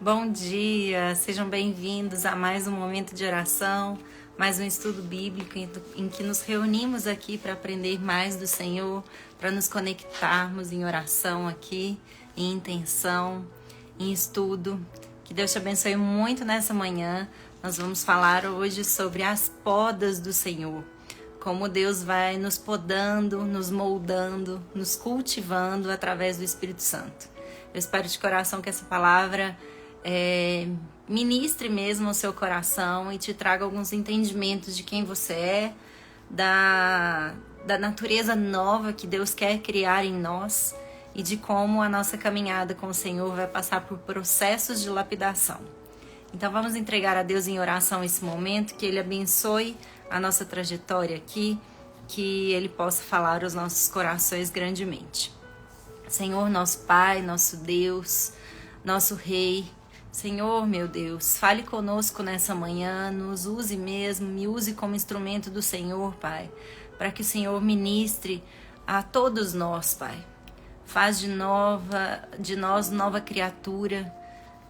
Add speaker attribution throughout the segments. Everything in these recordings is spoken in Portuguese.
Speaker 1: Bom dia, sejam bem-vindos a mais um momento de oração, mais um estudo bíblico em que nos reunimos aqui para aprender mais do Senhor, para nos conectarmos em oração aqui, em intenção, em estudo. Que Deus te abençoe muito nessa manhã. Nós vamos falar hoje sobre as podas do Senhor, como Deus vai nos podando, nos moldando, nos cultivando através do Espírito Santo. Eu espero de coração que essa palavra ministre mesmo ao seu coração e te traga alguns entendimentos de quem você é, da natureza nova que Deus quer criar em nós e de como a nossa caminhada com o Senhor vai passar por processos de lapidação. Então vamos entregar a Deus em oração esse momento, que Ele abençoe a nossa trajetória aqui, que Ele possa falar aos nossos corações grandemente. Senhor, nosso Pai, nosso Deus, nosso Rei, Senhor, meu Deus, fale conosco nessa manhã, nos use mesmo, me use como instrumento do Senhor, Pai, para que o Senhor ministre a todos nós, Pai. Faz de nós nova criatura,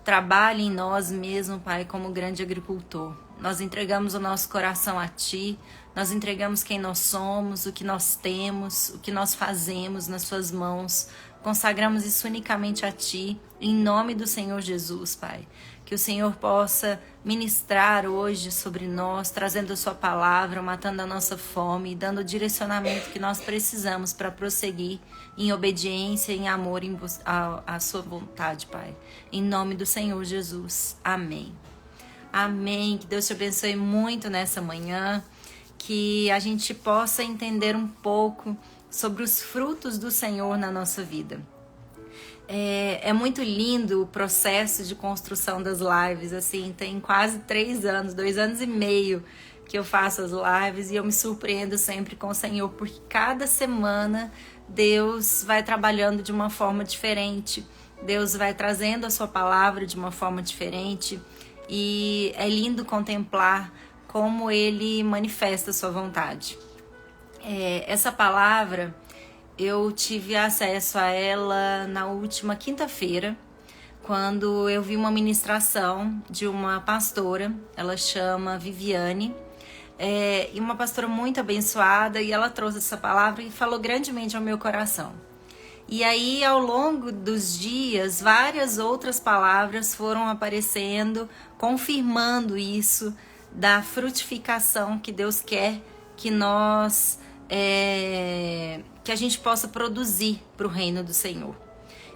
Speaker 1: trabalhe em nós mesmo, Pai, como grande agricultor. Nós entregamos o nosso coração a Ti, nós entregamos quem nós somos, o que nós temos, o que nós fazemos nas Suas mãos. Consagramos isso unicamente a Ti, em nome do Senhor Jesus, Pai. Que o Senhor possa ministrar hoje sobre nós, trazendo a Sua palavra, matando a nossa fome, dando o direcionamento que nós precisamos para prosseguir em obediência, em amor à Sua vontade, Pai. Em nome do Senhor Jesus. Amém. Amém. Que Deus te abençoe muito nessa manhã, que a gente possa entender um pouco sobre os frutos do Senhor na nossa vida. É muito lindo o processo de construção das lives, assim, tem quase 3 anos, 2 anos e meio que eu faço as lives e eu me surpreendo sempre com o Senhor, porque cada semana Deus vai trabalhando de uma forma diferente, Deus vai trazendo a sua palavra de uma forma diferente e é lindo contemplar como Ele manifesta a sua vontade. Essa palavra, eu tive acesso a ela na última quinta-feira, quando eu vi uma ministração de uma pastora, ela chama Viviane, e uma pastora muito abençoada, e ela trouxe essa palavra e falou grandemente ao meu coração. E aí, ao longo dos dias, várias outras palavras foram aparecendo, confirmando isso, da frutificação que Deus quer que nós... que a gente possa produzir para o reino do Senhor.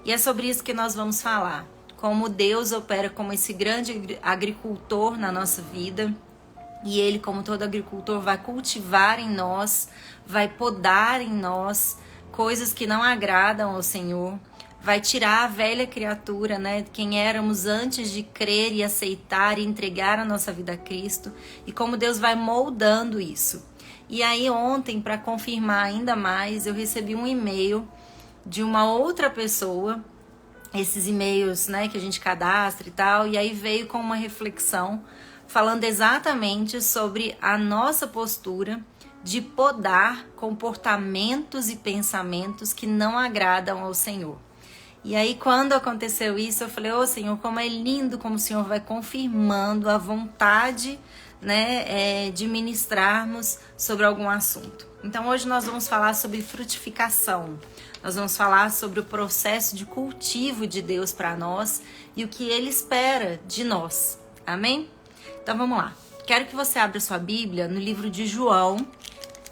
Speaker 1: E é sobre isso que nós vamos falar. Como Deus opera como esse grande agricultor na nossa vida. E Ele, como todo agricultor, vai cultivar em nós, vai podar em nós coisas que não agradam ao Senhor. Vai tirar a velha criatura, né? Quem éramos antes de crer e aceitar e entregar a nossa vida a Cristo. E como Deus vai moldando isso. E aí ontem, para confirmar ainda mais, eu recebi um e-mail de uma outra pessoa, esses e-mails, né, que a gente cadastra e tal, e aí veio com uma reflexão falando exatamente sobre a nossa postura de podar comportamentos e pensamentos que não agradam ao Senhor. E aí quando aconteceu isso, eu falei, Senhor, como é lindo como o Senhor vai confirmando a vontade, né, de ministrarmos sobre algum assunto. Então hoje nós vamos falar sobre frutificação, nós vamos falar sobre o processo de cultivo de Deus para nós e o que Ele espera de nós, amém? Então vamos lá, quero que você abra sua Bíblia no livro de João,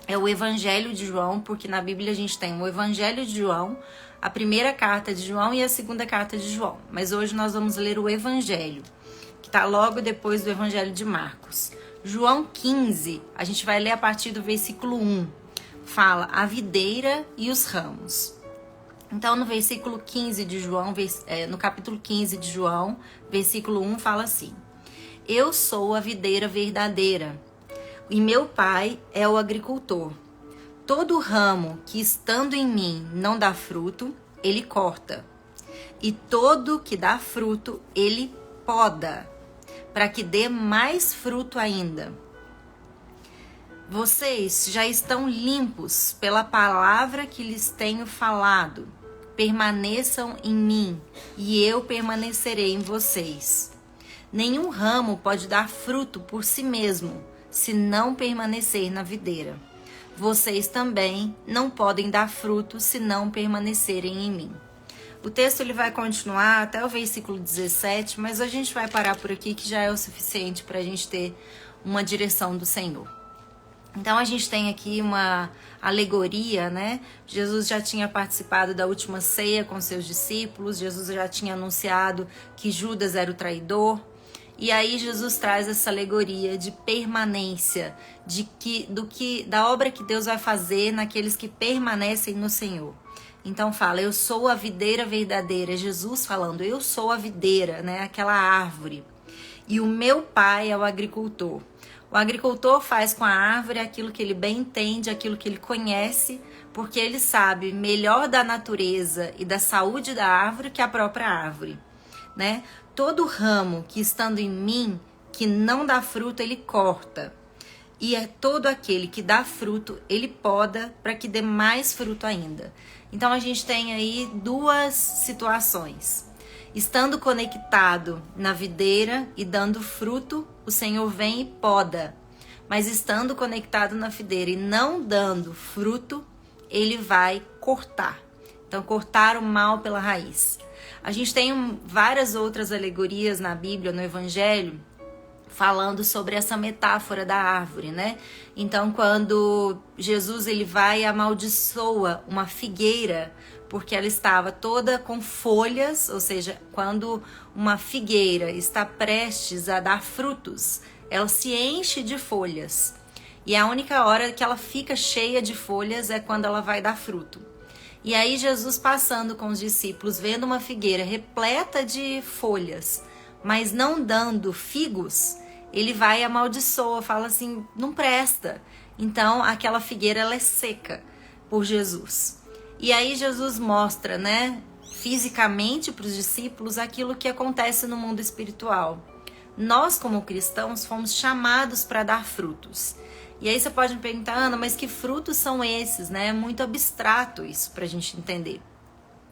Speaker 1: é o Evangelho de João, porque na Bíblia a gente tem o Evangelho de João, a primeira carta de João e a segunda carta de João, mas hoje nós vamos ler o Evangelho, que está logo depois do Evangelho de Marcos. João 15, a gente vai ler a partir do versículo 1. Fala a videira e os ramos. Então, no versículo 15 de João, no capítulo 15 de João, versículo 1, fala assim: Eu sou a videira verdadeira, e meu pai é o agricultor. Todo ramo que estando em mim não dá fruto, ele corta. E todo que dá fruto, ele poda, para que dê mais fruto ainda. Vocês já estão limpos pela palavra que lhes tenho falado. permaneçam em mim e eu permanecerei em vocês. Nenhum ramo pode dar fruto por si mesmo, se não permanecer na videira. Vocês também não podem dar fruto se não permanecerem em mim. O texto ele vai continuar até o versículo 17, mas a gente vai parar por aqui, que já é o suficiente para a gente ter uma direção do Senhor. Então a gente tem aqui uma alegoria, né? Jesus já tinha participado da última ceia com seus discípulos, Jesus já tinha anunciado que Judas era o traidor. E aí Jesus traz essa alegoria de permanência, da obra que Deus vai fazer naqueles que permanecem no Senhor. Então fala, eu sou a videira verdadeira, Jesus falando, eu sou a videira, né? Aquela árvore. E o meu pai é o agricultor. O agricultor faz com a árvore aquilo que ele bem entende, aquilo que ele conhece, porque ele sabe melhor da natureza e da saúde da árvore que a própria árvore, né? Todo ramo que estando em mim, que não dá fruto, ele corta. E é todo aquele que dá fruto, ele poda para que dê mais fruto ainda. Então a gente tem aí duas situações. Estando conectado na videira e dando fruto, o Senhor vem e poda. Mas estando conectado na videira e não dando fruto, ele vai cortar. Então, cortar o mal pela raiz. A gente tem várias outras alegorias na Bíblia, no Evangelho, falando sobre essa metáfora da árvore, né? Então, quando Jesus ele vai e amaldiçoa uma figueira, porque ela estava toda com folhas, ou seja, quando uma figueira está prestes a dar frutos, ela se enche de folhas. E a única hora que ela fica cheia de folhas é quando ela vai dar fruto. E aí Jesus passando com os discípulos, vendo uma figueira repleta de folhas, mas não dando figos, ele vai e amaldiçoa, fala assim, não presta. Então aquela figueira ela é seca por Jesus. E aí Jesus mostra, né, fisicamente para os discípulos aquilo que acontece no mundo espiritual. Nós como cristãos fomos chamados para dar frutos. E aí você pode me perguntar, Ana, mas que frutos são esses, né? É muito abstrato isso para a gente entender.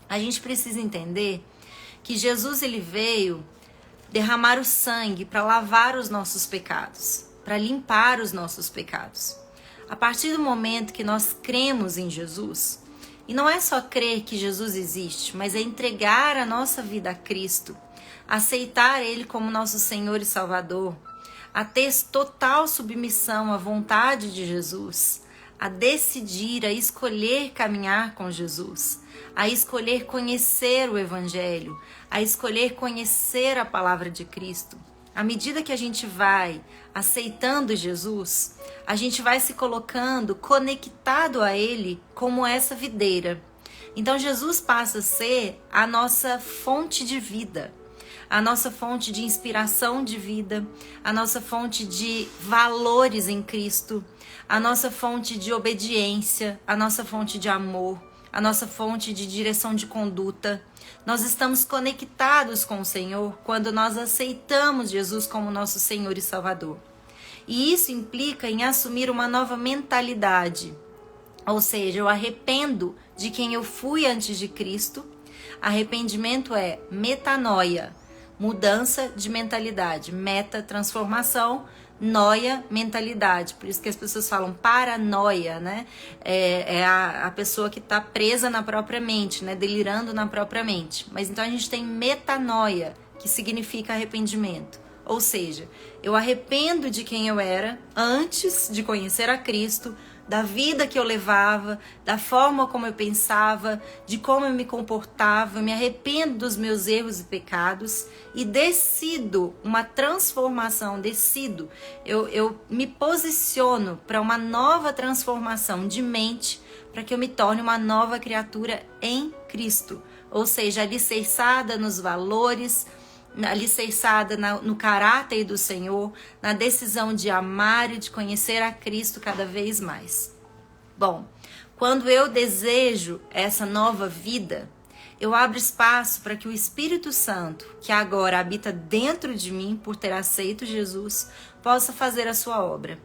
Speaker 1: A gente precisa entender que Jesus ele veio derramar o sangue para lavar os nossos pecados, para limpar os nossos pecados. A partir do momento que nós cremos em Jesus, e não é só crer que Jesus existe, mas é entregar a nossa vida a Cristo, aceitar Ele como nosso Senhor e Salvador, a ter total submissão à vontade de Jesus, a decidir, a escolher caminhar com Jesus, a escolher conhecer o Evangelho, a escolher conhecer a palavra de Cristo. À medida que a gente vai aceitando Jesus, a gente vai se colocando conectado a Ele como essa videira. Então Jesus passa a ser a nossa fonte de vida, a nossa fonte de inspiração de vida, a nossa fonte de valores em Cristo, a nossa fonte de obediência, a nossa fonte de amor, a nossa fonte de direção de conduta. Nós estamos conectados com o Senhor quando nós aceitamos Jesus como nosso Senhor e Salvador. E isso implica em assumir uma nova mentalidade. Ou seja, eu arrependo de quem eu fui antes de Cristo. Arrependimento é metanoia, mudança de mentalidade. Meta, transformação. Noia, mentalidade. Por isso que as pessoas falam paranoia, né? É a pessoa que está presa na própria mente, né? Delirando na própria mente. Mas então a gente tem metanoia, que significa arrependimento. Ou seja, eu arrependo de quem eu era antes de conhecer a Cristo, da vida que eu levava, da forma como eu pensava, de como eu me comportava, eu me arrependo dos meus erros e pecados e decido uma transformação, eu me posiciono para uma nova transformação de mente, para que eu me torne uma nova criatura em Cristo, ou seja, alicerçada nos valores, alicerçada no caráter do Senhor, na decisão de amar e de conhecer a Cristo cada vez mais. Bom, quando eu desejo essa nova vida, eu abro espaço para que o Espírito Santo, que agora habita dentro de mim por ter aceito Jesus, possa fazer a sua obra.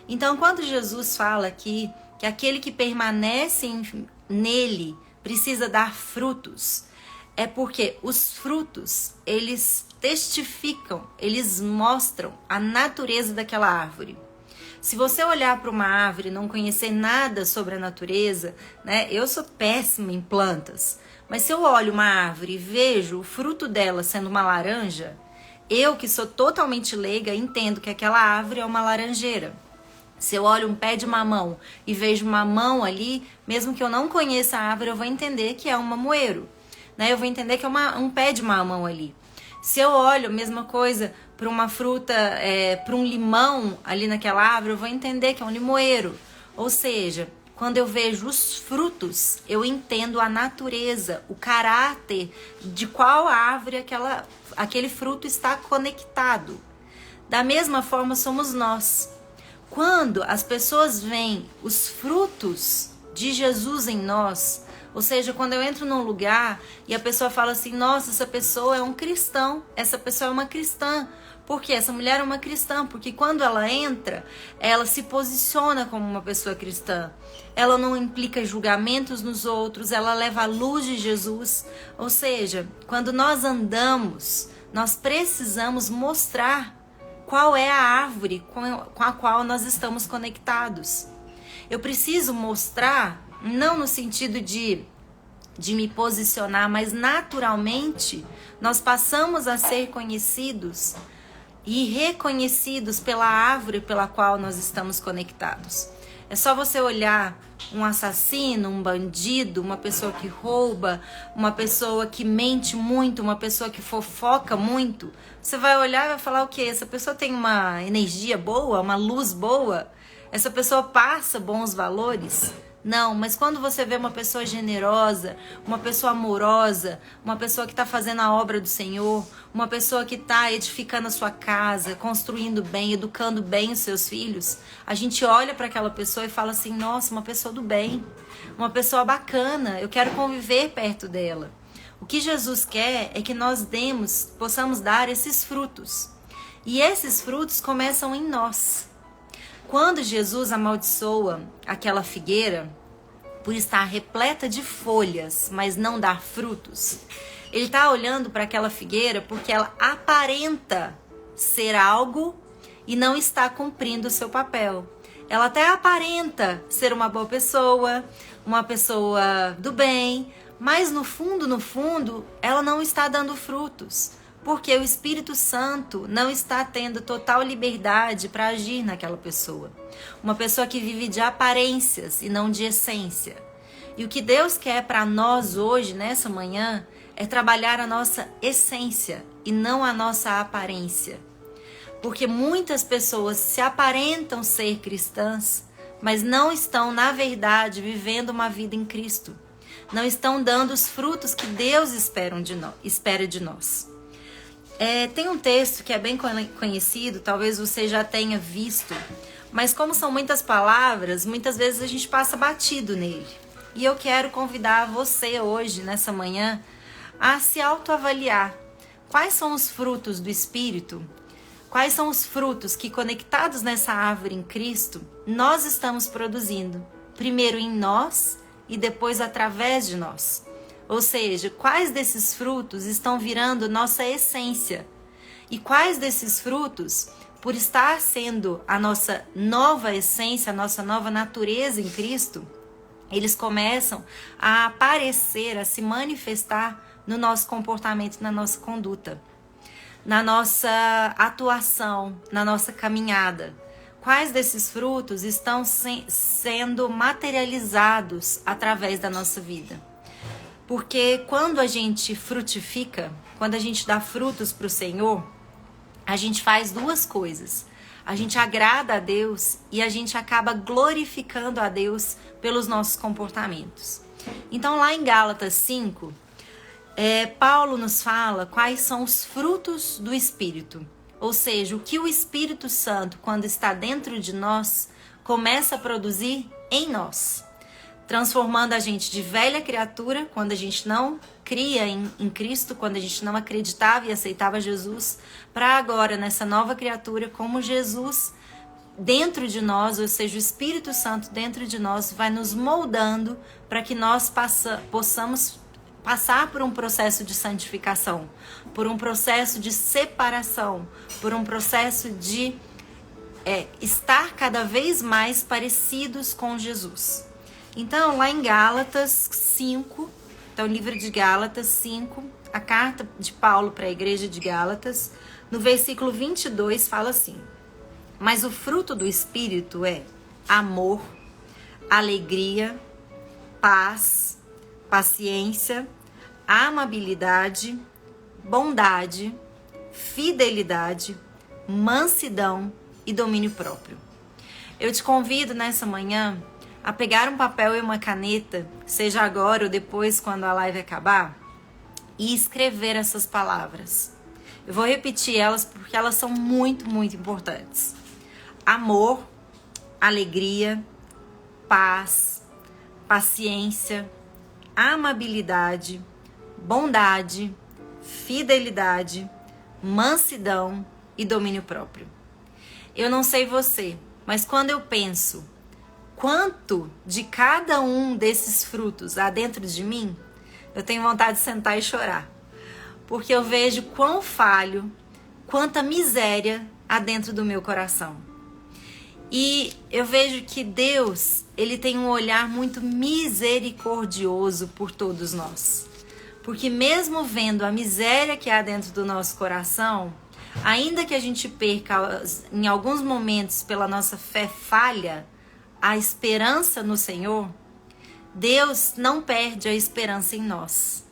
Speaker 1: Então, quando Jesus fala aqui que aquele que permanece nele precisa dar frutos, é porque os frutos, eles testificam, eles mostram a natureza daquela árvore. Se você olhar para uma árvore e não conhecer nada sobre a natureza, né? Eu sou péssima em plantas, mas se eu olho uma árvore e vejo o fruto dela sendo uma laranja, eu que sou totalmente leiga entendo que aquela árvore é uma laranjeira. Se eu olho um pé de mamão e vejo mamão ali, mesmo que eu não conheça a árvore, eu vou entender que é um mamoeiro, né? Eu vou entender que é um pé de mamão ali. Se eu olho a mesma coisa para uma fruta, para um limão ali naquela árvore, eu vou entender que é um limoeiro. Ou seja, quando eu vejo os frutos, eu entendo a natureza, o caráter de qual árvore aquele fruto está conectado. Da mesma forma somos nós. Quando as pessoas veem os frutos de Jesus em nós, ou seja, quando eu entro num lugar e a pessoa fala assim, nossa, essa pessoa é um cristão, essa pessoa é uma cristã. Por quê? Essa mulher é uma cristã, porque quando ela entra, ela se posiciona como uma pessoa cristã. Ela não implica julgamentos nos outros, ela leva a luz de Jesus. Ou seja, quando nós andamos, nós precisamos mostrar qual é a árvore com a qual nós estamos conectados. Eu preciso mostrar, não no sentido de me posicionar, mas naturalmente nós passamos a ser conhecidos e reconhecidos pela árvore pela qual nós estamos conectados. É só você olhar um assassino, um bandido, uma pessoa que rouba, uma pessoa que mente muito, uma pessoa que fofoca muito. Você vai olhar e vai falar o quê? Essa pessoa tem uma energia boa, uma luz boa? Essa pessoa passa bons valores? Não, mas quando você vê uma pessoa generosa, uma pessoa amorosa, uma pessoa que está fazendo a obra do Senhor, uma pessoa que está edificando a sua casa, construindo bem, educando bem os seus filhos, a gente olha para aquela pessoa e fala assim, nossa, uma pessoa do bem, uma pessoa bacana, eu quero conviver perto dela. O que Jesus quer é que nós possamos dar esses frutos. E esses frutos começam em nós. Quando Jesus amaldiçoa aquela figueira por estar repleta de folhas, mas não dar frutos, ele está olhando para aquela figueira porque ela aparenta ser algo e não está cumprindo o seu papel. Ela até aparenta ser uma boa pessoa, uma pessoa do bem, mas no fundo, ela não está dando frutos. Porque o Espírito Santo não está tendo total liberdade para agir naquela pessoa. Uma pessoa que vive de aparências e não de essência. E o que Deus quer para nós hoje, nessa manhã, é trabalhar a nossa essência e não a nossa aparência. Porque muitas pessoas se aparentam ser cristãs, mas não estão, na verdade, vivendo uma vida em Cristo. Não estão dando os frutos que Deus espera de nós. Tem um texto que é bem conhecido, talvez você já tenha visto, mas como são muitas palavras, muitas vezes a gente passa batido nele. E eu quero convidar você hoje, nessa manhã, a se autoavaliar. Quais são os frutos do Espírito? Quais são os frutos que, conectados nessa árvore em Cristo, nós estamos produzindo? Primeiro em nós e depois através de nós. Ou seja, quais desses frutos estão virando nossa essência? E quais desses frutos, por estar sendo a nossa nova essência, a nossa nova natureza em Cristo, eles começam a aparecer, a se manifestar no nosso comportamento, na nossa conduta, na nossa atuação, na nossa caminhada? Quais desses frutos estão sendo materializados através da nossa vida? Porque quando a gente frutifica, quando a gente dá frutos para o Senhor, a gente faz duas coisas. A gente agrada a Deus e a gente acaba glorificando a Deus pelos nossos comportamentos. Então lá em Gálatas 5, Paulo nos fala quais são os frutos do Espírito. Ou seja, o que o Espírito Santo, quando está dentro de nós, começa a produzir em nós. Transformando a gente de velha criatura, quando a gente não cria em Cristo, quando a gente não acreditava e aceitava Jesus, para agora, nessa nova criatura, como Jesus dentro de nós, ou seja, o Espírito Santo dentro de nós, vai nos moldando para que nós possamos passar por um processo de santificação, por um processo de separação, por um processo de estar cada vez mais parecidos com Jesus. Então, lá em Gálatas 5, então livro de Gálatas 5, a carta de Paulo para a igreja de Gálatas, no versículo 22 fala assim: mas o fruto do Espírito é amor, alegria, paz, paciência, amabilidade, bondade, fidelidade, mansidão e domínio próprio. Eu te convido nessa manhã a pegar um papel e uma caneta, seja agora ou depois quando a live acabar, e escrever essas palavras. Eu vou repetir elas porque elas são muito, muito importantes. Amor, alegria, paz, paciência, amabilidade, bondade, fidelidade, mansidão e domínio próprio. Eu não sei você, mas quando eu penso quanto de cada um desses frutos há dentro de mim, eu tenho vontade de sentar e chorar. Porque eu vejo quão falho, quanta miséria há dentro do meu coração. E eu vejo que Deus, Ele tem um olhar muito misericordioso por todos nós. Porque mesmo vendo a miséria que há dentro do nosso coração, ainda que a gente perca em alguns momentos pela nossa fé falha, a esperança no Senhor, Deus não perde a esperança em nós.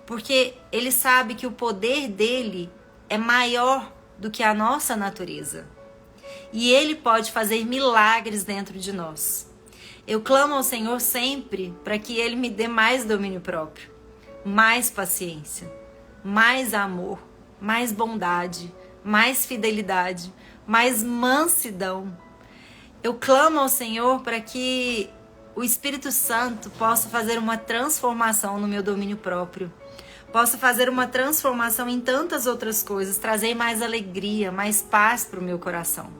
Speaker 1: Porque Ele sabe que o poder dEle é maior do que a nossa natureza. E Ele pode fazer milagres dentro de nós. Eu clamo ao Senhor sempre para que Ele me dê mais domínio próprio, mais paciência, mais amor, mais bondade, mais fidelidade, mais mansidão. Eu clamo ao Senhor para que o Espírito Santo possa fazer uma transformação no meu domínio próprio, possa fazer uma transformação em tantas outras coisas, trazer mais alegria, mais paz para o meu coração.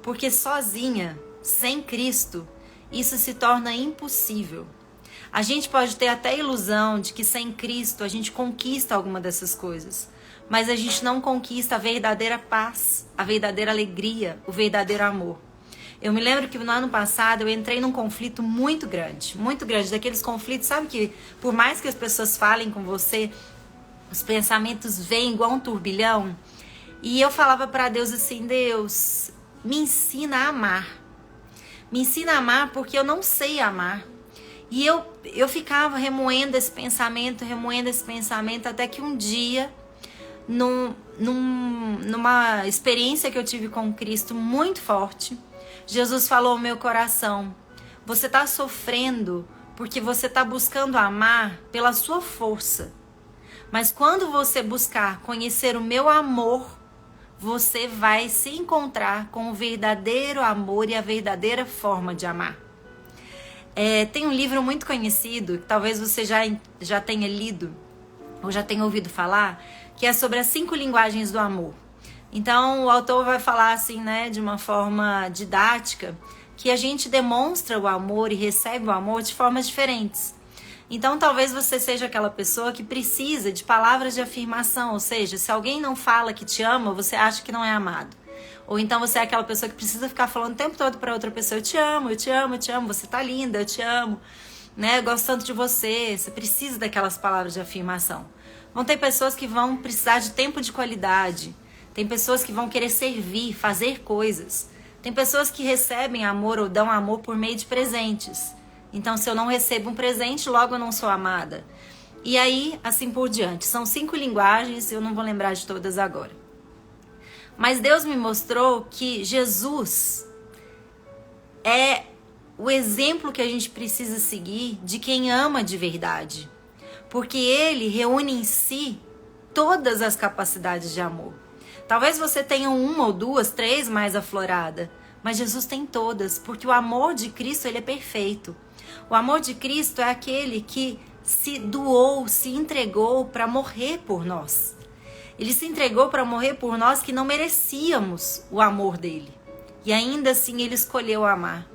Speaker 1: Porque sozinha, sem Cristo, isso se torna impossível. A gente pode ter até a ilusão de que sem Cristo a gente conquista alguma dessas coisas, mas a gente não conquista a verdadeira paz, a verdadeira alegria, o verdadeiro amor. Eu me lembro que no ano passado eu entrei num conflito muito grande, daqueles conflitos, sabe, que por mais que as pessoas falem com você, os pensamentos vêm igual um turbilhão. E eu falava para Deus assim: Deus, me ensina a amar. Me ensina a amar porque eu não sei amar. E eu ficava remoendo esse pensamento, até que um dia, numa experiência que eu tive com Cristo muito forte, Jesus falou ao meu coração: você está sofrendo porque você está buscando amar pela sua força. Mas quando você buscar conhecer o meu amor, você vai se encontrar com o verdadeiro amor e a verdadeira forma de amar. Tem um livro muito conhecido, que talvez você já tenha lido ou já tenha ouvido falar, que é sobre as 5 linguagens do amor. Então, o autor vai falar assim, né, de uma forma didática, que a gente demonstra o amor e recebe o amor de formas diferentes. Então, talvez você seja aquela pessoa que precisa de palavras de afirmação, ou seja, se alguém não fala que te ama, você acha que não é amado. Ou então você é aquela pessoa que precisa ficar falando o tempo todo para outra pessoa: eu te amo, eu te amo, eu te amo, você tá linda, eu te amo, né, eu gosto tanto de você. Você precisa daquelas palavras de afirmação. Vão ter pessoas que vão precisar de tempo de qualidade. Tem pessoas que vão querer servir, fazer coisas. Tem pessoas que recebem amor ou dão amor por meio de presentes. Então, se eu não recebo um presente, logo eu não sou amada. E aí, assim por diante. São 5 linguagens, eu não vou lembrar de todas agora. Mas Deus me mostrou que Jesus é o exemplo que a gente precisa seguir de quem ama de verdade. Porque Ele reúne em si todas as capacidades de amor. Talvez você tenha 1 ou 2, 3 mais aflorada, mas Jesus tem todas, porque o amor de Cristo, ele é perfeito. O amor de Cristo é aquele que se doou, se entregou para morrer por nós. Ele se entregou para morrer por nós que não merecíamos o amor dele. E ainda assim ele escolheu amar.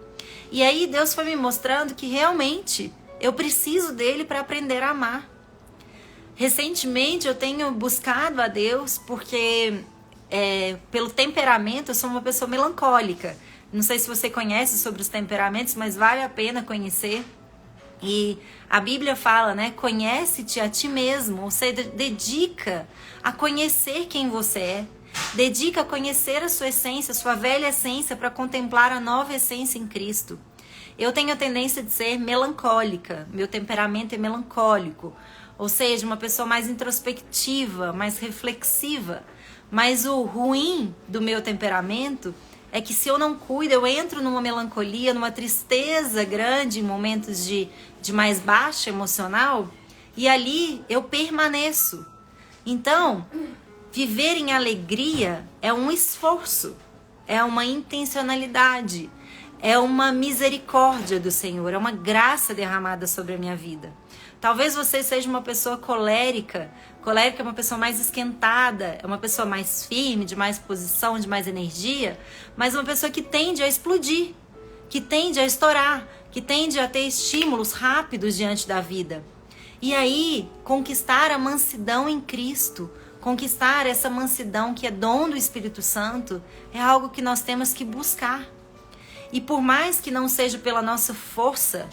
Speaker 1: E aí Deus foi me mostrando que realmente Eu preciso dele para aprender a amar. Recentemente eu tenho buscado a Deus porque pelo temperamento eu sou uma pessoa melancólica. Não sei se você conhece sobre os temperamentos, mas vale a pena conhecer. E a Bíblia fala, né? Conhece-te a ti mesmo, ou seja, dedica a conhecer quem você é. Dedica a conhecer a sua essência, a sua velha essência, para contemplar a nova essência em Cristo. Eu tenho a tendência de ser melancólica, meu temperamento é melancólico. Ou seja, uma pessoa mais introspectiva, mais reflexiva. Mas o ruim do meu temperamento é que se eu não cuido, eu entro numa melancolia, numa tristeza grande, em momentos de mais baixa emocional, e ali eu permaneço. Então, viver em alegria é um esforço, é uma intencionalidade, é uma misericórdia do Senhor, é uma graça derramada sobre a minha vida. Talvez você seja uma pessoa colérica. Colérica é uma pessoa mais esquentada, é uma pessoa mais firme, de mais posição, de mais energia, mas uma pessoa que tende a explodir, que tende a estourar, que tende a ter estímulos rápidos diante da vida. E aí, conquistar a mansidão em Cristo, conquistar essa mansidão que é dom do Espírito Santo, é algo que nós temos que buscar. E por mais que não seja pela nossa força,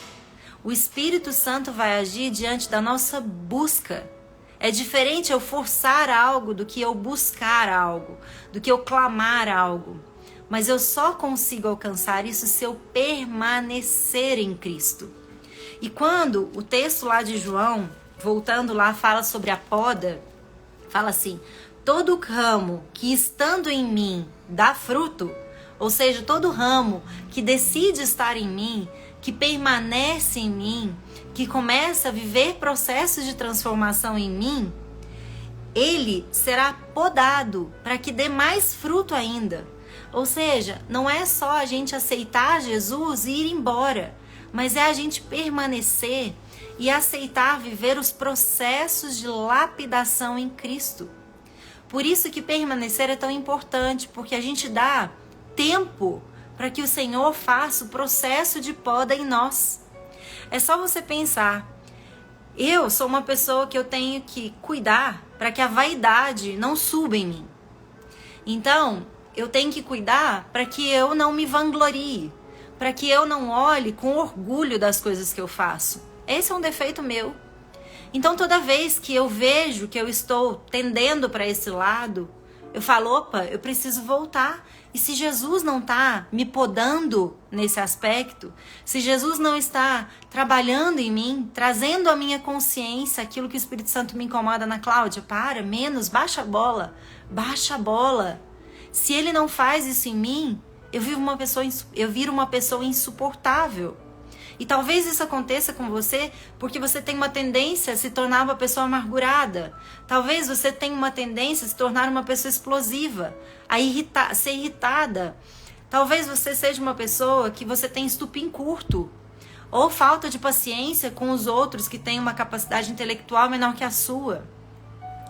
Speaker 1: o Espírito Santo vai agir diante da nossa busca. É diferente eu forçar algo do que eu buscar algo, do que eu clamar algo. Mas eu só consigo alcançar isso se eu permanecer em Cristo. E quando o texto lá de João, voltando lá, fala sobre a poda, fala assim: todo ramo que estando em mim dá fruto, ou seja, todo ramo que decide estar em mim, que permanece em mim, que começa a viver processos de transformação em mim, ele será podado para que dê mais fruto ainda. Ou seja, não é só a gente aceitar Jesus e ir embora, mas é a gente permanecer e aceitar viver os processos de lapidação em Cristo. Por isso que permanecer é tão importante, porque a gente dá tempo para que o Senhor faça o processo de poda em nós. É só você pensar, eu sou uma pessoa que eu tenho que cuidar para que a vaidade não suba em mim. Então, eu tenho que cuidar para que eu não me vanglorie, para que eu não olhe com orgulho das coisas que eu faço. Esse é um defeito meu. Então, toda vez que eu vejo que eu estou tendendo para esse lado, eu falo, opa, eu preciso voltar. E se Jesus não está me podando nesse aspecto, se Jesus não está trabalhando em mim, trazendo à minha consciência aquilo que o Espírito Santo me incomoda na Cláudia, para, menos, baixa a bola, baixa a bola. Se ele não faz isso em mim, eu viro uma pessoa insuportável. E talvez isso aconteça com você porque você tem uma tendência a se tornar uma pessoa amargurada. Talvez você tenha uma tendência a se tornar uma pessoa explosiva, a ser irritada. Talvez você seja uma pessoa que você tem estupim curto, ou falta de paciência com os outros que têm uma capacidade intelectual menor que a sua.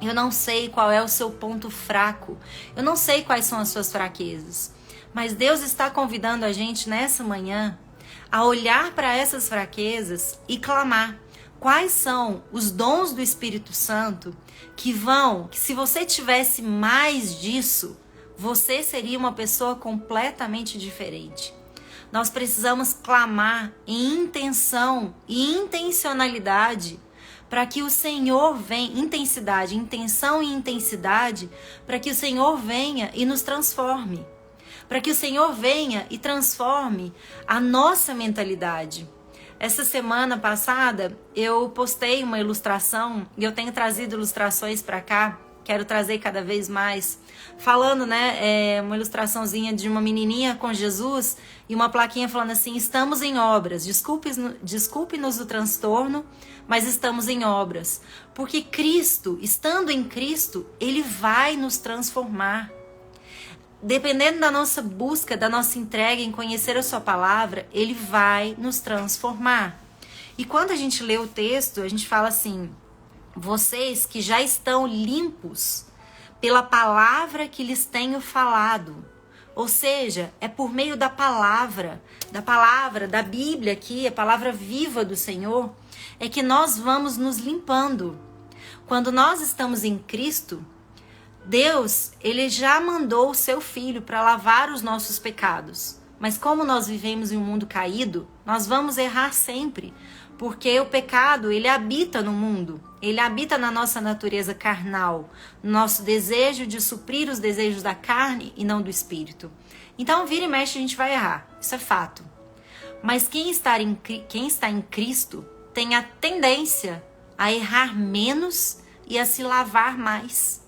Speaker 1: Eu não sei qual é o seu ponto fraco, eu não sei quais são as suas fraquezas, mas Deus está convidando a gente nessa manhã a olhar para essas fraquezas e clamar. Quais são os dons do Espírito Santo que se você tivesse mais disso, você seria uma pessoa completamente diferente. Nós precisamos clamar em intenção e intencionalidade para que o Senhor venha, intenção e intensidade, para que o Senhor venha e nos transforme. Para que o Senhor venha e transforme a nossa mentalidade. Essa semana passada eu postei uma ilustração e eu tenho trazido ilustrações para cá, quero trazer cada vez mais, falando, uma ilustraçãozinha de uma menininha com Jesus e uma plaquinha falando assim: estamos em obras, desculpe-nos o transtorno, mas estamos em obras. Porque Cristo, estando em Cristo, Ele vai nos transformar. Dependendo da nossa busca, da nossa entrega em conhecer a sua palavra, ele vai nos transformar. E quando a gente lê o texto, a gente fala assim: vocês que já estão limpos pela palavra que lhes tenho falado. Ou seja, é por meio da palavra, da Bíblia aqui, a palavra viva do Senhor, é que nós vamos nos limpando. Quando nós estamos em Cristo, Deus, ele já mandou o seu Filho para lavar os nossos pecados. Mas como nós vivemos em um mundo caído, nós vamos errar sempre, porque o pecado, ele habita no mundo, ele habita na nossa natureza carnal, no nosso desejo de suprir os desejos da carne e não do espírito. Então, vira e mexe, a gente vai errar, isso é fato. Mas quem está em Cristo tem a tendência a errar menos e a se lavar mais.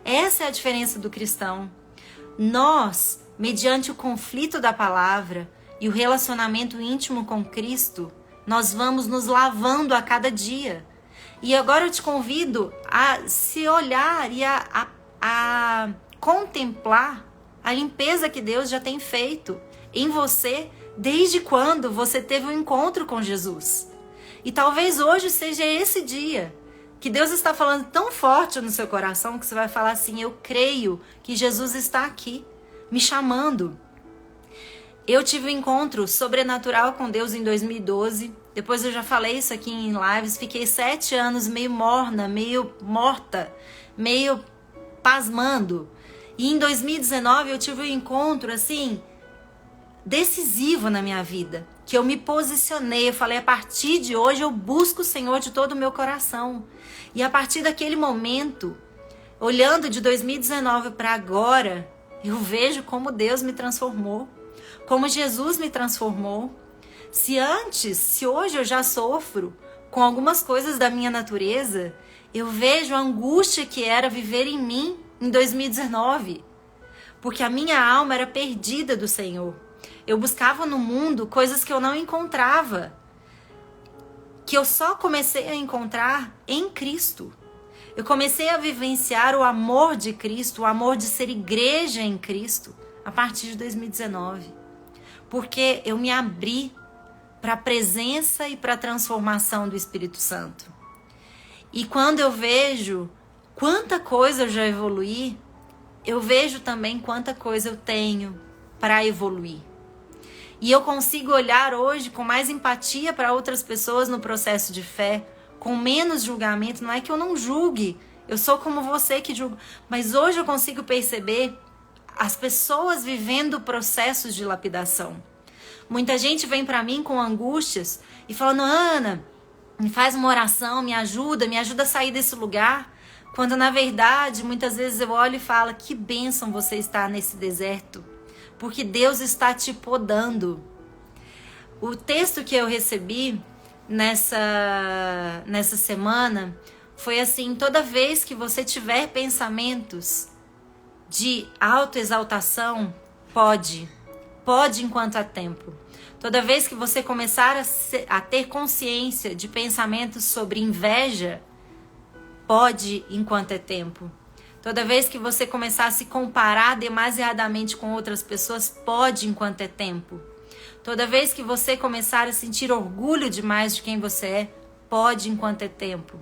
Speaker 1: Essa é a diferença do cristão. Nós, mediante o conflito da palavra e o relacionamento íntimo com Cristo, nós vamos nos lavando a cada dia. E agora eu te convido a se olhar e a contemplar a limpeza que Deus já tem feito em você desde quando você teve um encontro com Jesus. E talvez hoje seja esse dia que Deus está falando tão forte no seu coração que você vai falar assim: eu creio que Jesus está aqui, me chamando. Eu tive um encontro sobrenatural com Deus em 2012. Depois eu já falei isso aqui em lives. Fiquei 7 anos meio morna, meio morta, meio pasmando. E em 2019 eu tive um encontro assim decisivo na minha vida, que eu me posicionei, eu falei: a partir de hoje eu busco o Senhor de todo o meu coração. E a partir daquele momento, olhando de 2019 para agora, eu vejo como Deus me transformou, como Jesus me transformou. Se hoje eu já sofro com algumas coisas da minha natureza, eu vejo a angústia que era viver em mim em 2019, porque a minha alma era perdida do Senhor. Eu buscava no mundo coisas que eu não encontrava, que eu só comecei a encontrar em Cristo. Eu comecei a vivenciar o amor de Cristo, o amor de ser igreja em Cristo, a partir de 2019. Porque eu me abri para a presença e para a transformação do Espírito Santo. E quando eu vejo quanta coisa eu já evoluí, eu vejo também quanta coisa eu tenho para evoluir. E eu consigo olhar hoje com mais empatia para outras pessoas no processo de fé, com menos julgamento. Não é que eu não julgue, eu sou como você que julga. Mas hoje eu consigo perceber as pessoas vivendo processos de lapidação. Muita gente vem para mim com angústias e falando: Ana, me faz uma oração, me ajuda a sair desse lugar. Quando na verdade, muitas vezes eu olho e falo: que bênção você está nesse deserto, porque Deus está te podando. O texto que eu recebi nessa semana foi assim: toda vez que você tiver pensamentos de autoexaltação, pode enquanto há tempo. Toda vez que você começar a ter consciência de pensamentos sobre inveja, pode enquanto é tempo. Toda vez que você começar a se comparar demasiadamente com outras pessoas, pode enquanto é tempo. Toda vez que você começar a sentir orgulho demais de quem você é, pode enquanto é tempo.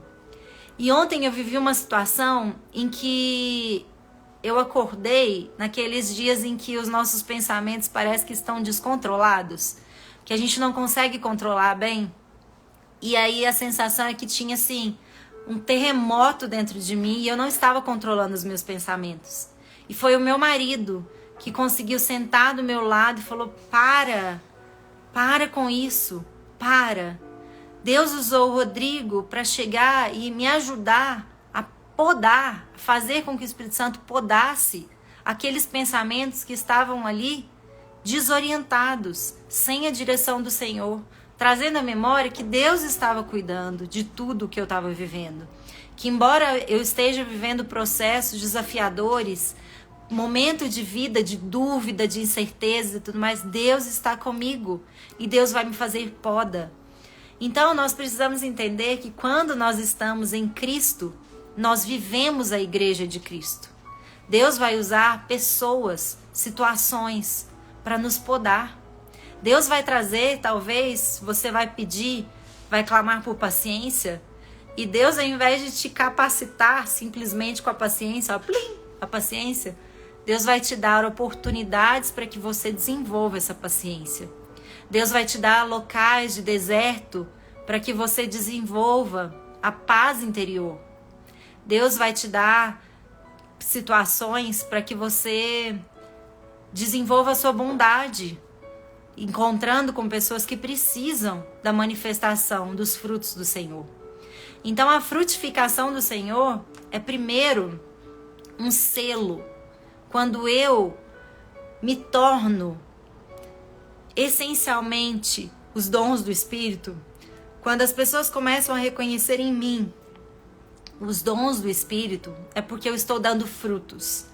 Speaker 1: E ontem eu vivi uma situação em que eu acordei naqueles dias em que os nossos pensamentos parecem que estão descontrolados, que a gente não consegue controlar bem. E aí a sensação é que tinha assim um terremoto dentro de mim e eu não estava controlando os meus pensamentos. E foi o meu marido que conseguiu sentar do meu lado e falou: para com isso, para. Deus usou o Rodrigo para chegar e me ajudar a podar, a fazer com que o Espírito Santo podasse aqueles pensamentos que estavam ali desorientados, sem a direção do Senhor, trazendo à memória que Deus estava cuidando de tudo que eu estava vivendo. Que embora eu esteja vivendo processos desafiadores, momento de vida, de dúvida, de incerteza e tudo mais, Deus está comigo e Deus vai me fazer poda. Então nós precisamos entender que quando nós estamos em Cristo, nós vivemos a igreja de Cristo. Deus vai usar pessoas, situações para nos podar. Deus vai trazer, talvez, você vai pedir, vai clamar por paciência, e Deus, ao invés de te capacitar simplesmente com a paciência, a paciência, Deus vai te dar oportunidades para que você desenvolva essa paciência. Deus vai te dar locais de deserto para que você desenvolva a paz interior. Deus vai te dar situações para que você desenvolva a sua bondade, encontrando com pessoas que precisam da manifestação dos frutos do Senhor. Então a frutificação do Senhor é primeiro um selo. Quando eu me torno essencialmente os dons do Espírito, quando as pessoas começam a reconhecer em mim os dons do Espírito, é porque eu estou dando frutos.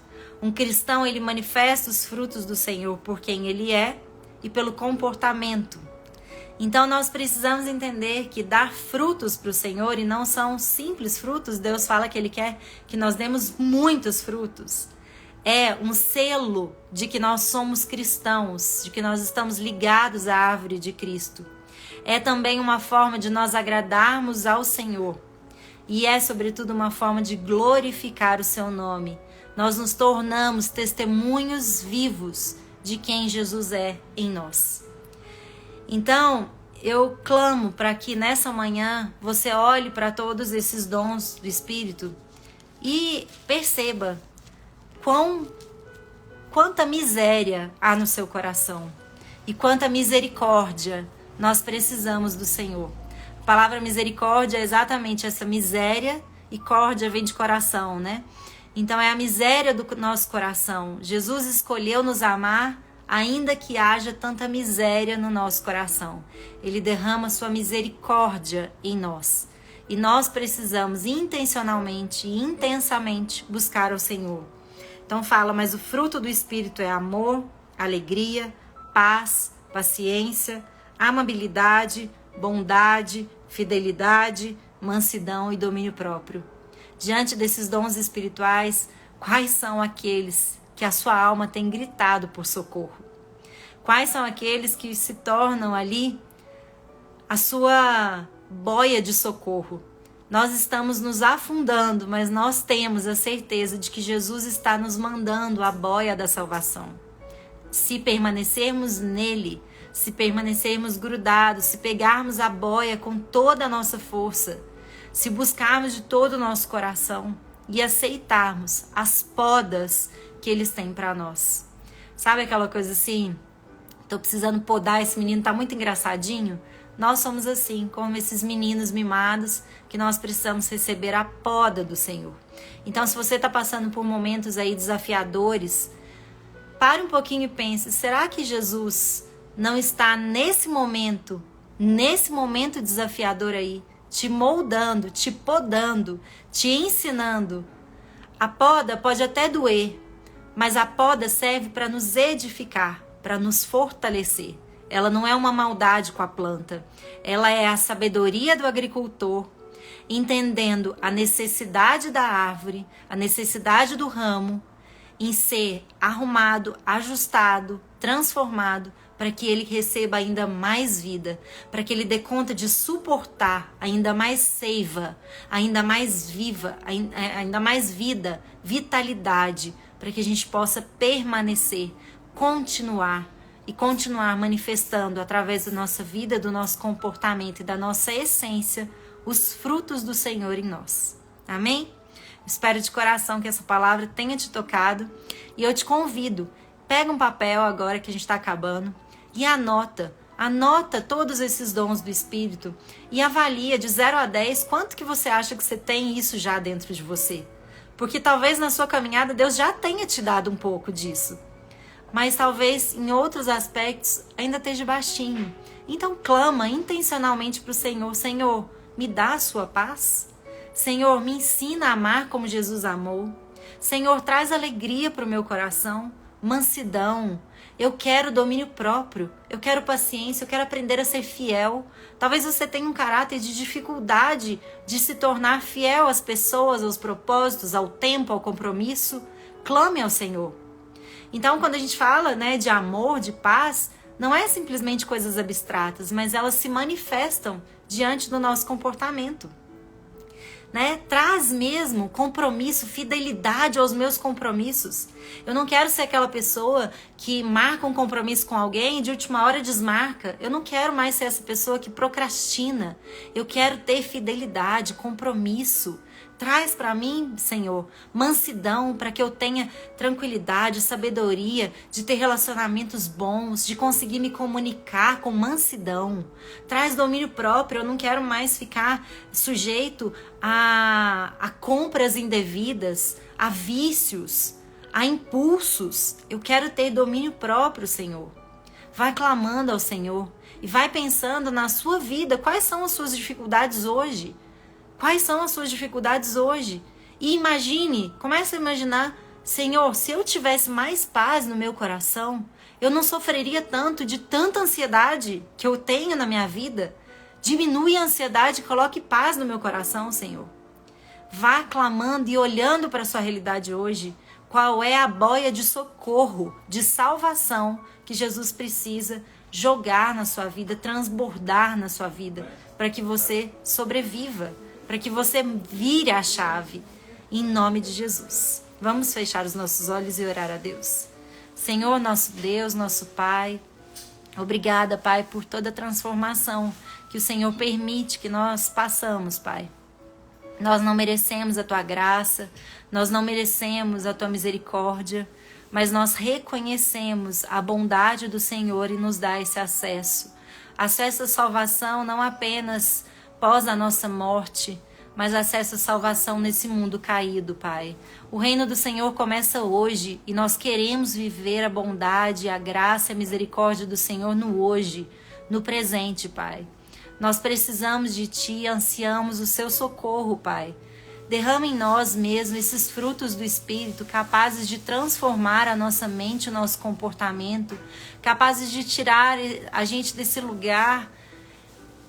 Speaker 1: Um cristão, ele manifesta os frutos do Senhor por quem ele é e pelo comportamento. Então nós precisamos entender que dar frutos para o Senhor, e não são simples frutos, Deus fala que Ele quer que nós demos muitos frutos. É um selo de que nós somos cristãos, de que nós estamos ligados à árvore de Cristo. É também uma forma de nós agradarmos ao Senhor. E é, sobretudo, uma forma de glorificar o seu nome. Nós nos tornamos testemunhos vivos de quem Jesus é em nós. Então, eu clamo para que nessa manhã você olhe para todos esses dons do Espírito e perceba quanta miséria há no seu coração e quanta misericórdia nós precisamos do Senhor. A palavra misericórdia é exatamente essa miséria, e córdia vem de coração, né? Então é a miséria do nosso coração. Jesus escolheu nos amar ainda que haja tanta miséria no nosso coração. Ele derrama sua misericórdia em nós. E nós precisamos intencionalmente e intensamente buscar o Senhor. Então fala, mas o fruto do Espírito é amor, alegria, paz, paciência, amabilidade, bondade, fidelidade, mansidão e domínio próprio. Diante desses dons espirituais, quais são aqueles que a sua alma tem gritado por socorro? Quais são aqueles que se tornam ali a sua boia de socorro? Nós estamos nos afundando, mas nós temos a certeza de que Jesus está nos mandando a boia da salvação. Se permanecermos nele, se permanecermos grudados, se pegarmos a boia com toda a nossa força, se buscarmos de todo o nosso coração e aceitarmos as podas que eles têm para nós. Sabe aquela coisa assim? Tô precisando podar esse menino, tá muito engraçadinho. Nós somos assim, como esses meninos mimados, que nós precisamos receber a poda do Senhor. Então, se você tá passando por momentos aí desafiadores, pare um pouquinho e pense, será que Jesus não está nesse momento desafiador aí, te moldando, te podando, te ensinando? A poda pode até doer, mas a poda serve para nos edificar, para nos fortalecer. Ela não é uma maldade com a planta. Ela é a sabedoria do agricultor, entendendo a necessidade da árvore, a necessidade do ramo, em ser arrumado, ajustado, transformado, para que ele receba ainda mais vida, para que ele dê conta de suportar ainda mais seiva, ainda mais viva, ainda mais vida, vitalidade, para que a gente possa permanecer, continuar manifestando através da nossa vida, do nosso comportamento e da nossa essência, os frutos do Senhor em nós. Amém? Espero de coração que essa palavra tenha te tocado e eu te convido, pega um papel agora que a gente está acabando e anota todos esses dons do Espírito e avalia de 0 a 10 quanto que você acha que você tem isso já dentro de você. Porque talvez na sua caminhada Deus já tenha te dado um pouco disso. Mas talvez em outros aspectos ainda esteja baixinho. Então clama intencionalmente para o Senhor. Senhor, me dá a sua paz. Senhor, me ensina a amar como Jesus amou. Senhor, traz alegria para o meu coração, mansidão. Eu quero domínio próprio, eu quero paciência, eu quero aprender a ser fiel. Talvez você tenha um caráter de dificuldade de se tornar fiel às pessoas, aos propósitos, ao tempo, ao compromisso. Clame ao Senhor. Então, quando a gente fala, de amor, de paz, não é simplesmente coisas abstratas, mas elas se manifestam diante do nosso comportamento. né? Traz mesmo compromisso, fidelidade aos meus compromissos. Eu não quero ser aquela pessoa que marca um compromisso com alguém e de última hora desmarca. Eu não quero mais ser essa pessoa que procrastina. Eu quero ter fidelidade, compromisso. Traz para mim, Senhor, mansidão, para que eu tenha tranquilidade, sabedoria, de ter relacionamentos bons, de conseguir me comunicar com mansidão. Traz domínio próprio, eu não quero mais ficar sujeito a compras indevidas, a vícios, a impulsos. Eu quero ter domínio próprio, Senhor. Vai clamando ao Senhor e vai pensando na sua vida, quais são as suas dificuldades hoje. Quais são as suas dificuldades hoje? E imagine, comece a imaginar, Senhor, se eu tivesse mais paz no meu coração, eu não sofreria tanto de tanta ansiedade que eu tenho na minha vida. Diminui a ansiedade e coloque paz no meu coração, Senhor. Vá clamando e olhando para a sua realidade hoje. Qual é a boia de socorro, de salvação que Jesus precisa jogar na sua vida, transbordar na sua vida, para que você sobreviva, para que você vire a chave, em nome de Jesus. Vamos fechar os nossos olhos e orar a Deus. Senhor, nosso Deus, nosso Pai, obrigada, Pai, por toda a transformação que o Senhor permite que nós passamos, Pai. Nós não merecemos a Tua graça, nós não merecemos a Tua misericórdia, mas nós reconhecemos a bondade do Senhor e nos dá esse acesso. Acesso à salvação não apenas pós a nossa morte, mas acesso à salvação nesse mundo caído, Pai. O reino do Senhor começa hoje e nós queremos viver a bondade, a graça e a misericórdia do Senhor no hoje, no presente, Pai. Nós precisamos de Ti, ansiamos o Seu socorro, Pai. Derrama em nós mesmos esses frutos do Espírito, capazes de transformar a nossa mente, o nosso comportamento, capazes de tirar a gente desse lugar.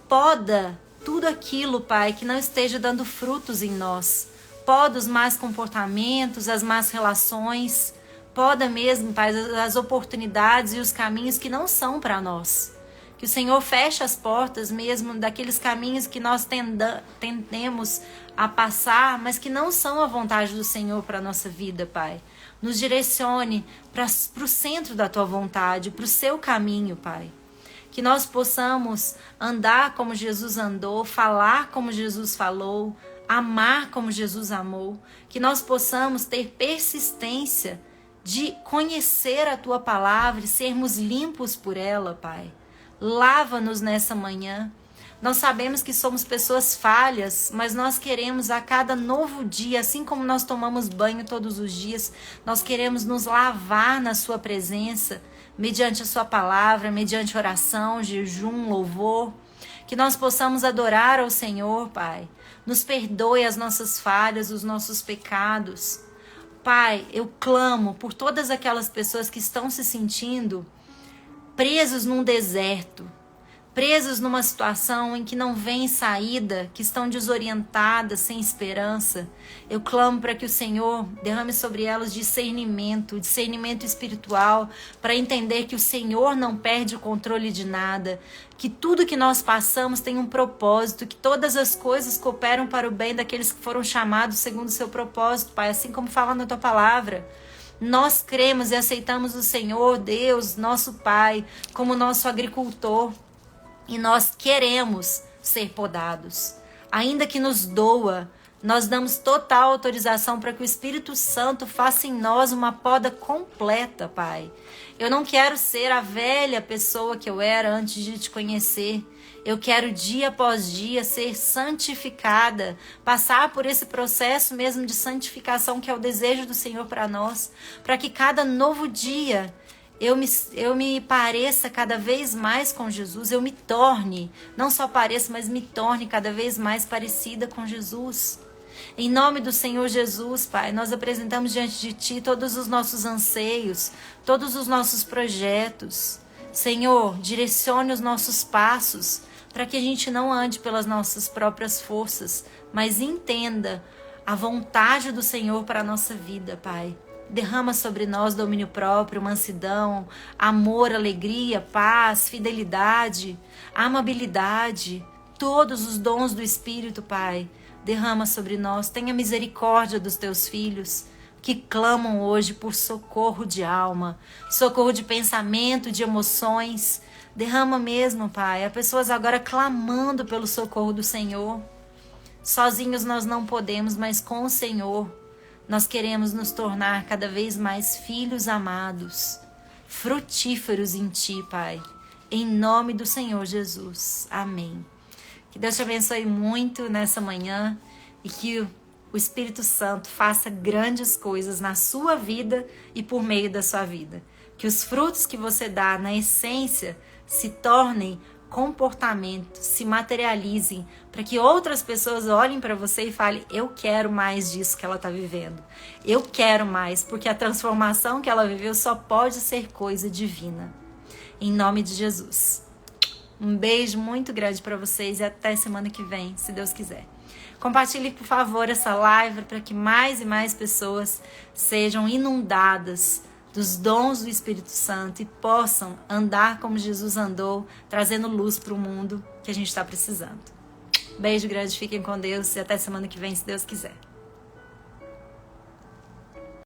Speaker 1: Poda tudo aquilo, Pai, que não esteja dando frutos em nós. Poda os más comportamentos, as más relações. Poda mesmo, Pai, as oportunidades e os caminhos que não são para nós. Que o Senhor feche as portas mesmo daqueles caminhos que nós tendemos a passar, mas que não são a vontade do Senhor para a nossa vida, Pai. Nos direcione para o centro da Tua vontade, para o Seu caminho, Pai. Que nós possamos andar como Jesus andou, falar como Jesus falou, amar como Jesus amou. Que nós possamos ter persistência de conhecer a Tua palavra e sermos limpos por ela, Pai. Lava-nos nessa manhã. Nós sabemos que somos pessoas falhas, mas nós queremos a cada novo dia, assim como nós tomamos banho todos os dias, nós queremos nos lavar na Sua presença, mediante a Sua palavra, mediante oração, jejum, louvor. Que nós possamos adorar ao Senhor, Pai. Nos perdoe as nossas falhas, os nossos pecados. Pai, eu clamo por todas aquelas pessoas que estão se sentindo presos num deserto, presos numa situação em que não vem saída, que estão desorientadas, sem esperança. Eu clamo para que o Senhor derrame sobre elas discernimento espiritual, para entender que o Senhor não perde o controle de nada, que tudo que nós passamos tem um propósito, que todas as coisas cooperam para o bem daqueles que foram chamados segundo o seu propósito, Pai, assim como fala na Tua palavra. Nós cremos e aceitamos o Senhor, Deus, nosso Pai, como nosso agricultor. E nós queremos ser podados. Ainda que nos doa, nós damos total autorização para que o Espírito Santo faça em nós uma poda completa, Pai. Eu não quero ser a velha pessoa que eu era antes de Te conhecer. Eu quero dia após dia ser santificada, passar por esse processo mesmo de santificação que é o desejo do Senhor para nós, para que cada novo dia eu me pareça cada vez mais com Jesus, eu me torne, não só pareça, mas me torne cada vez mais parecida com Jesus. Em nome do Senhor Jesus, Pai, nós apresentamos diante de Ti todos os nossos anseios, todos os nossos projetos. Senhor, direcione os nossos passos para que a gente não ande pelas nossas próprias forças, mas entenda a vontade do Senhor para a nossa vida, Pai. Derrama sobre nós domínio próprio, mansidão, amor, alegria, paz, fidelidade, amabilidade, todos os dons do Espírito, Pai. derrama sobre nós. Tenha misericórdia dos teus filhos que clamam hoje por socorro de alma, socorro de pensamento, de emoções. Derrama mesmo, Pai. Há pessoas agora clamando pelo socorro do Senhor. Sozinhos nós não podemos, mas com o Senhor nós queremos nos tornar cada vez mais filhos amados, frutíferos em Ti, Pai. Em nome do Senhor Jesus. Amém. Que Deus te abençoe muito nessa manhã e que o Espírito Santo faça grandes coisas na sua vida e por meio da sua vida. Que os frutos que você dá na essência se tornem comportamento, se materializem, para que outras pessoas olhem para você e falem: eu quero mais disso que ela está vivendo. Eu quero mais, porque a transformação que ela viveu só pode ser coisa divina. Em nome de Jesus. Um beijo muito grande para vocês e até semana que vem, se Deus quiser. Compartilhe, por favor, essa live para que mais e mais pessoas sejam inundadas dos dons do Espírito Santo e possam andar como Jesus andou, trazendo luz para o mundo que a gente está precisando. Beijo grande, fiquem com Deus e até semana que vem, se Deus quiser.